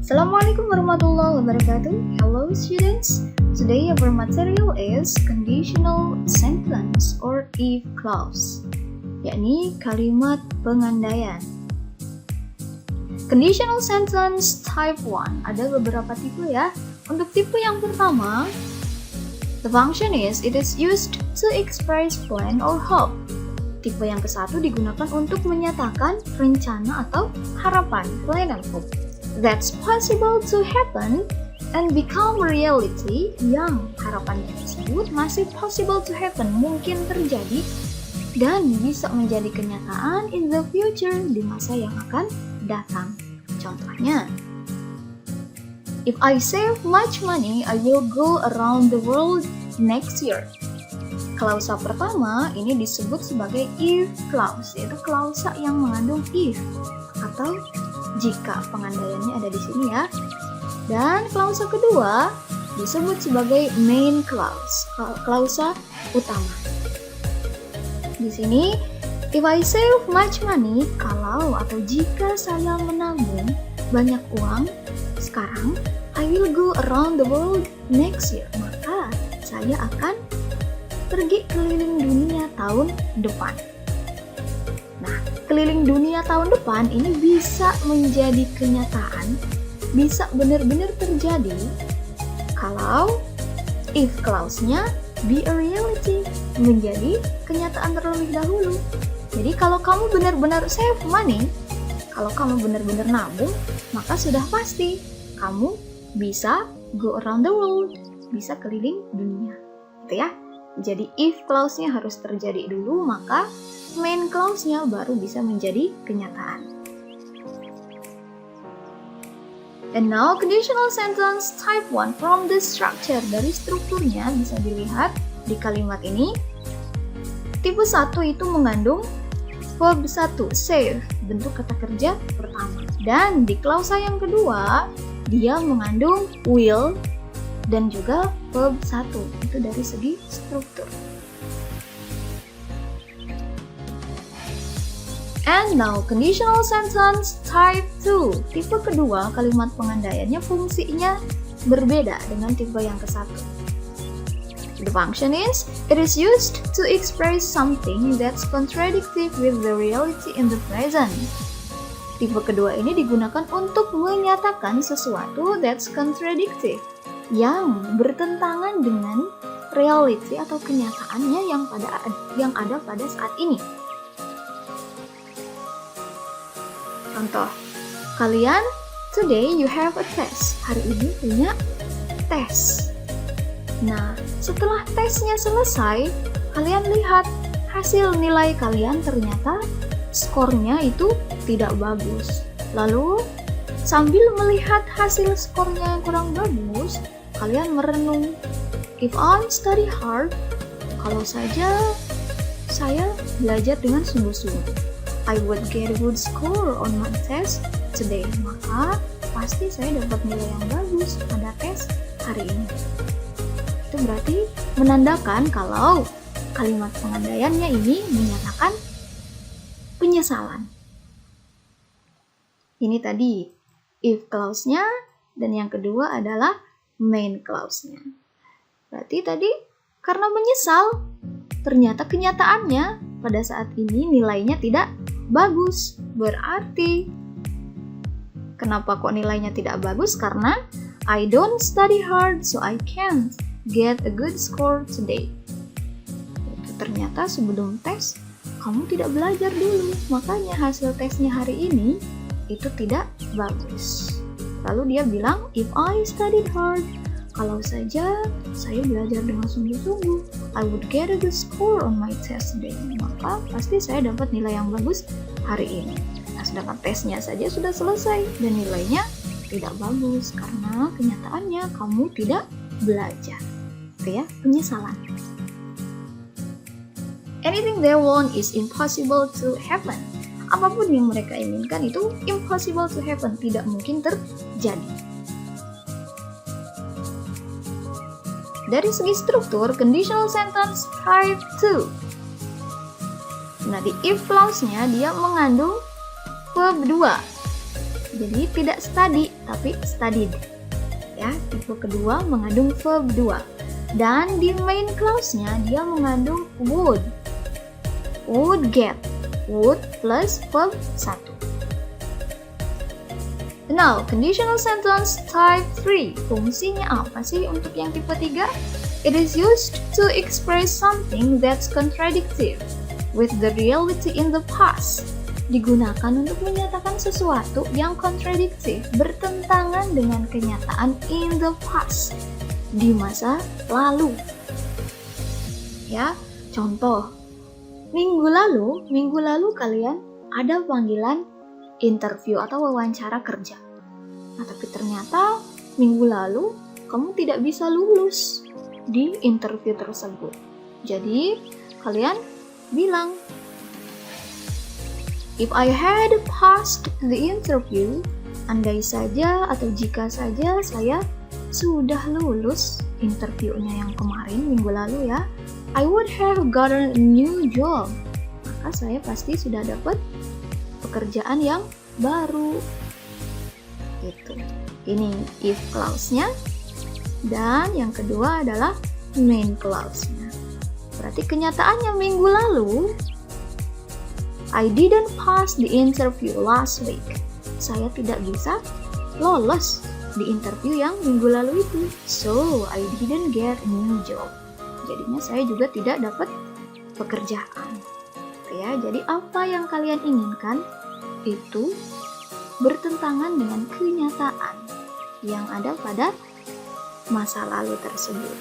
Assalamualaikum warahmatullahi wabarakatuh. Hello students. Today our material is conditional sentence or if clause, yakni kalimat pengandaian. Conditional sentence type 1 ada beberapa tipe ya. Untuk tipe yang pertama, the function is it is used to express plan or hope. Tipe yang ke-1 digunakan untuk menyatakan rencana atau harapan, plan and hope. That's possible to happen and become reality, yang harapannya tersebut masih possible to happen, mungkin terjadi dan bisa menjadi kenyataan in the future, di masa yang akan datang. Contohnya, if I save much money, I will go around the world next year. Klausa pertama ini disebut sebagai if clause, yaitu klausa yang mengandung if atau jika, pengandaiannya ada di sini ya. Dan klausa kedua disebut sebagai main clause, klausa utama. Di sini, if I save much money, kalau atau jika saya menabung banyak uang sekarang, I will go around the world next year. Maka saya akan pergi keliling dunia tahun depan. Nah, keliling dunia tahun depan ini bisa menjadi kenyataan, bisa benar-benar terjadi kalau if clause-nya be a reality, menjadi kenyataan terlebih dahulu. Jadi kalau kamu benar-benar save money, kalau kamu benar-benar nabung, maka sudah pasti kamu bisa go around the world, bisa keliling dunia. Gitu ya. Jadi if clause-nya harus terjadi dulu, maka main clause-nya baru bisa menjadi kenyataan. And now conditional sentence type 1 from the structure. Dari strukturnya bisa dilihat di kalimat ini. Tipe 1 itu mengandung verb 1, save, bentuk kata kerja pertama. Dan di klausa yang kedua, dia mengandung will dan juga verb 1. Itu dari segi struktur. And now conditional sentence type 2. Tipe kedua, kalimat pengandaiannya fungsinya berbeda dengan tipe yang ke-1. The function is it is used to express something that's contradictory with the reality in the present. Tipe kedua ini digunakan untuk menyatakan sesuatu that's contradictory, yang bertentangan dengan reality atau kenyataannya yang ada pada saat ini. Contoh, kalian today you have a test. Hari ini punya tes. Nah, setelah tesnya selesai, kalian lihat hasil nilai kalian ternyata skornya itu tidak bagus. Lalu, sambil melihat hasil skornya yang kurang bagus, kalian merenung, if I study hard, kalau saja saya belajar dengan sungguh-sungguh, I would get a good score on my test today. Maka pasti saya dapat nilai yang bagus pada tes hari ini. Itu berarti menandakan kalau kalimat pengandaiannya ini menyatakan penyesalan. Ini tadi if clause-nya, dan yang kedua adalah main clause-nya. Berarti tadi karena menyesal, ternyata kenyataannya pada saat ini nilainya tidak bagus. Berarti kenapa kok nilainya tidak bagus? Karena I don't study hard, so I can't get a good score today. Ternyata sebelum tes kamu tidak belajar dulu, makanya hasil tesnya hari ini itu tidak bagus. Lalu dia bilang, if I studied hard, kalau saja saya belajar dengan sungguh-sungguh, I would get a good score on my test today. Maka pasti saya dapat nilai yang bagus hari ini. Nah, sedangkan tesnya saja sudah selesai dan nilainya tidak bagus karena kenyataannya kamu tidak belajar. Itu ya, penyesalan. Anything they want is impossible to happen. Apapun yang mereka inginkan itu impossible to happen, tidak mungkin terjadi. Dari segi struktur, conditional sentence type 2. Nah, di if clause-nya dia mengandung verb 2. Jadi tidak study, tapi studied. Ya, tipe kedua mengandung verb 2. Dan di main clause-nya dia mengandung would. Would get. Would plus verb 1. Now, conditional sentence type 3. Fungsinya apa sih untuk yang tipe 3? It is used to express something that's contradictory with the reality in the past. Digunakan untuk menyatakan sesuatu yang kontradiktif, bertentangan dengan kenyataan in the past, di masa lalu. Ya, contoh. Minggu lalu kalian ada panggilan interview atau wawancara kerja. Nah, tapi ternyata minggu lalu kamu tidak bisa lulus di interview tersebut. Jadi, kalian bilang, if I had passed the interview, andai saja atau jika saja saya sudah lulus interviewnya yang kemarin minggu lalu ya, I would have gotten a new job. Maka saya pasti sudah dapat pekerjaan yang baru. Gitu. Ini if clause-nya. Dan yang kedua adalah main clause-nya. Berarti kenyataannya minggu lalu I didn't pass the interview last week. Saya tidak bisa lolos di interview yang minggu lalu itu. So, I didn't get a new job. Jadinya saya juga tidak dapat pekerjaan. Ya, jadi apa yang kalian inginkan itu bertentangan dengan kenyataan yang ada pada masa lalu tersebut.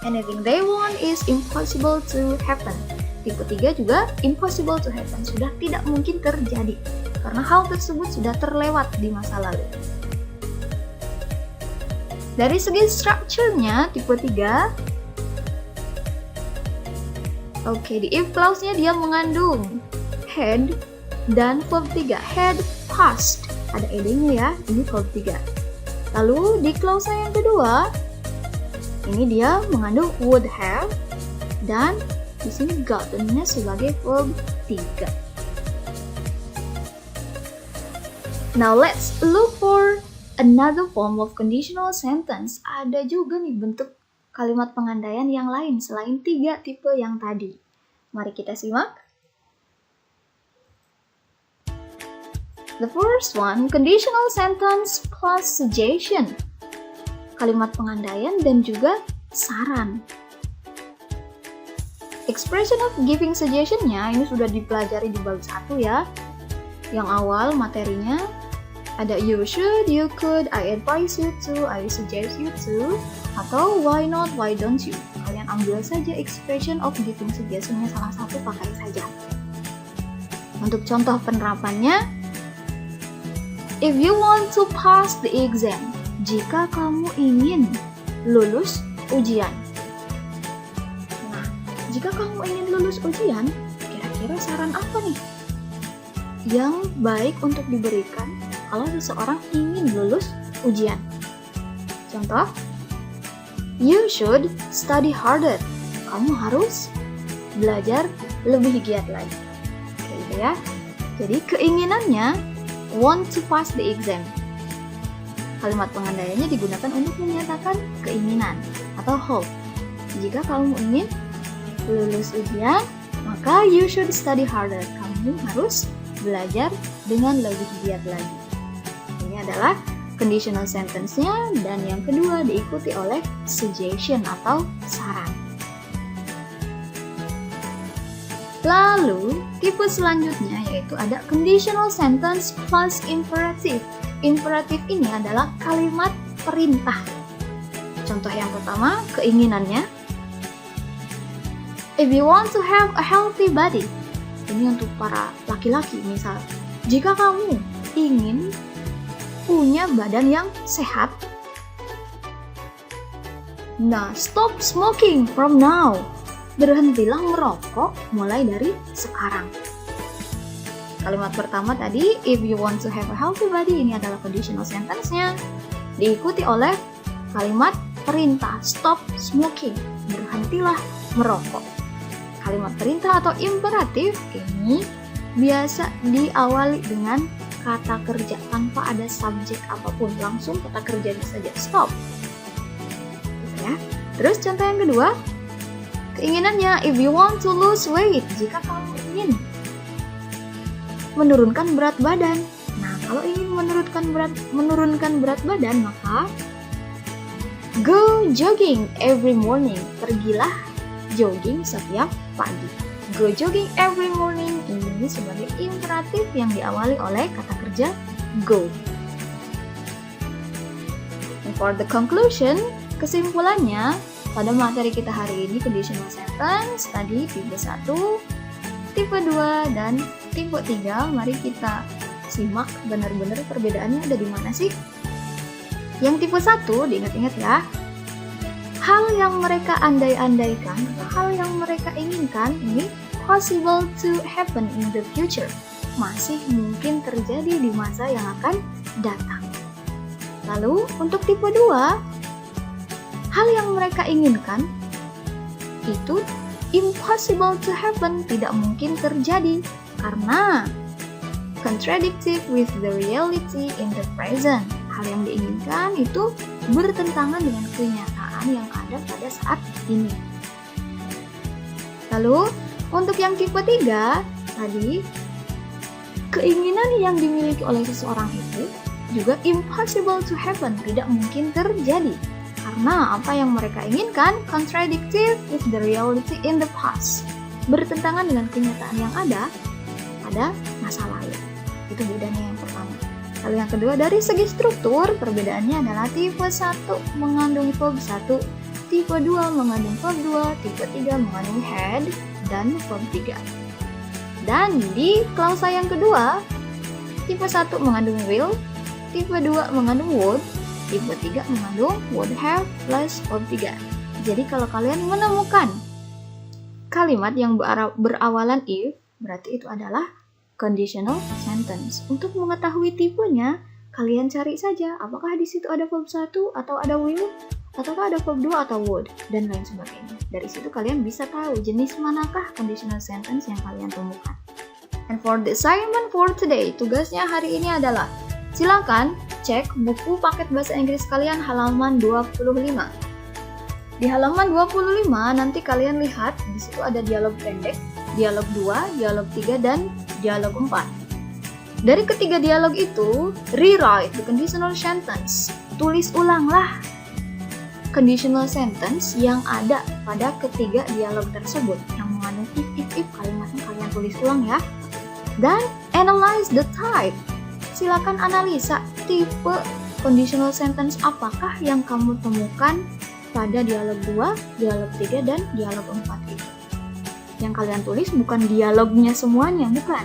Anything they want is impossible to happen. Tipe 3 juga impossible to happen, sudah tidak mungkin terjadi karena hal tersebut sudah terlewat di masa lalu. Dari segi structure-nya tipe 3, di if clause-nya dia mengandung had dan verb 3. Had passed, ada ed-nya ya, ini verb 3. Lalu di clause yang kedua, ini dia mengandung would have dan di sini gotten-nya sebagai verb 3. Now let's look for another form of conditional sentence. Ada juga nih bentuk kalimat pengandaian yang lain selain 3 tipe yang tadi. Mari kita simak. The first one, conditional sentence plus suggestion. Kalimat pengandaian dan juga saran. Expression of giving suggestion-nya ini sudah dipelajari di bab 1 ya. Yang awal materinya ada you should, you could, I advise you to, I suggest you to, atau why not, why don't you. Kalian ambil saja expression of giving suggestion-nya salah satu, pakai saja. Untuk contoh penerapannya, if you want to pass the exam, jika kamu ingin lulus ujian. Nah, jika kamu ingin lulus ujian, kira-kira saran apa nih yang baik untuk diberikan kalau seseorang ingin lulus ujian? Contoh, you should study harder. Kamu harus belajar lebih giat lagi. Oke, gitu ya. Jadi keinginannya want to pass the exam. Kalimat pengandaiannya digunakan untuk menyatakan keinginan atau hope. Jika kamu ingin lulus ujian, maka you should study harder. Kamu harus belajar dengan lebih giat lagi. Ini adalah conditional sentence-nya, dan yang kedua diikuti oleh suggestion atau saran. Lalu, tipe selanjutnya yaitu ada conditional sentence plus imperative. Imperative ini adalah kalimat perintah. Contoh yang pertama, keinginannya. If you want to have a healthy body. Ini untuk para laki-laki misal. Jika kamu ingin punya badan yang sehat, nah, stop smoking from now. Berhentilah merokok mulai dari sekarang. Kalimat pertama tadi, if you want to have a healthy body, ini adalah conditional sentence-nya. Diikuti oleh kalimat perintah, stop smoking. Berhentilah merokok. Kalimat perintah atau imperatif ini biasa diawali dengan kata kerja tanpa ada subjek apapun, langsung kata kerjanya saja, stop. Gitu ya. Terus contoh yang kedua, keinginannya, if you want to lose weight, jika kamu ingin menurunkan berat badan. Nah, kalau ingin menurunkan berat badan, maka go jogging every morning, pergilah jogging setiap pagi. Go jogging every morning ini sebagai imperatif yang diawali oleh kata kerja go. And for the conclusion, kesimpulannya, pada materi kita hari ini conditional sentence, tadi tipe 1, tipe 2, dan tipe 3. Mari kita simak benar-benar perbedaannya ada di mana sih. Yang tipe 1, diingat-ingat ya, hal yang mereka andai-andaikan, hal yang mereka inginkan ini possible to happen in the future, masih mungkin terjadi di masa yang akan datang. Lalu untuk tipe 2, hal yang mereka inginkan itu impossible to happen, tidak mungkin terjadi karena contradictive with the reality in the present. Hal yang diinginkan itu bertentangan dengan kenyataan yang ada pada saat ini. Lalu untuk yang tipe 3 tadi, keinginan yang dimiliki oleh seseorang itu juga impossible to happen, tidak mungkin terjadi karena apa yang mereka inginkan contradictive with the reality in the past, bertentangan dengan kenyataan yang ada pada masa lalu. Itu bedanya yang pertama. Lalu yang kedua, dari segi struktur, perbedaannya adalah tipe 1 mengandung verb 1, tipe 2 mengandung verb 2, tipe 3 mengandung had dan verb 3. Dan di klausa yang kedua, tipe 1 mengandung will, tipe 2 mengandung would, tipe 3 mengandung would have plus verb 3. Jadi kalau kalian menemukan kalimat yang berawalan if, berarti itu adalah conditional sentence. Untuk mengetahui tipenya, kalian cari saja apakah di situ ada verb 1 atau ada will, ataukah ada verb 2 atau would, dan lain sebagainya. Dari situ kalian bisa tahu jenis manakah conditional sentence yang kalian temukan. And for the assignment for today, tugasnya hari ini adalah silakan cek buku paket bahasa Inggris kalian halaman 25. Di halaman 25 nanti kalian lihat di situ ada dialog pendek, dialog 2, dialog 3, dan dialog 4. Dari ketiga dialog itu, rewrite the conditional sentence. Tulis ulanglah conditional sentence yang ada pada ketiga dialog tersebut yang mengandung if kalimatnya kalian tulis ulang ya. Dan analyze the type. Silakan analisa tipe conditional sentence apakah yang kamu temukan pada dialog 2, dialog 3, dan dialog 4 itu. Yang kalian tulis bukan dialognya semuanya, bukan.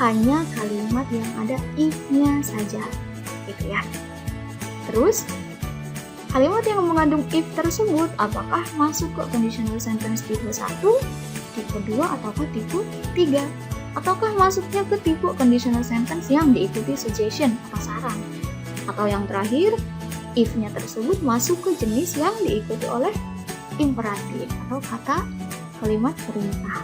Hanya kalimat yang ada if-nya saja. Gitu ya. Terus, kalimat yang mengandung if tersebut apakah masuk ke conditional sentence tipe 1, tipe 2, ataukah tipe 3? Ataukah masuknya ke tipe conditional sentence yang diikuti suggestion atau saran? Atau yang terakhir, if-nya tersebut masuk ke jenis yang diikuti oleh imperatif atau kata kalimat perintah.